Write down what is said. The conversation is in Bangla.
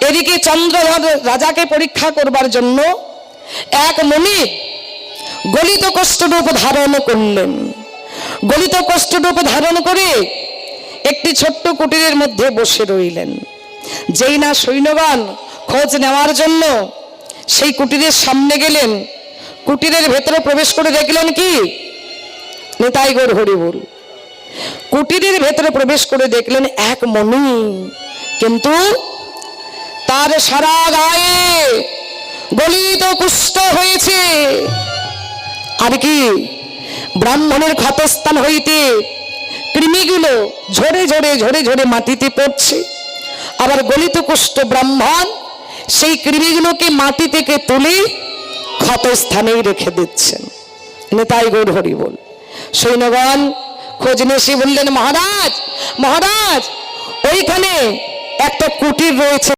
এদিকে চন্দ্রধর রাজাকে পরীক্ষা করবার জন্য এক মুনি গলিত কষ্টরূপ ধারণ করলেন। গলিত কষ্টরূপ ধারণ করে একটি ছোট্ট কুটিরের মধ্যে বসে রইলেন। যেই না সৈন্যগণ খোঁজ নেওয়ার জন্য সেই কুটিরের সামনে গেলেন, কুটিরের ভেতরে প্রবেশ করে দেখলেন কি, নিতাই গৌর হরি বল, কুটিরের ভেতরে প্রবেশ করে দেখলেন এক মুনি, কিন্তু তার সারা গায়ে গলিত কুষ্ঠ হয়েছে। আর কি, ব্রাহ্মণের ক্ষতস্থান হইতে কৃমিগুলো ঝরে ঝরে ঝরে ঝরে মাটিতে পড়ছে। আবার গলিত কুষ্ঠ ব্রাহ্মণ সেই কৃমিগুলোকে মাটি থেকে তুলে ক্ষতস্থানেই রেখে দিচ্ছেন। নিতাই গৌর হরি বল। সৈন্যগণ খোঁজ নিয়ে এসে বললেন, মহারাজ মহারাজ, ওইখানে একটা কুটির রয়েছে।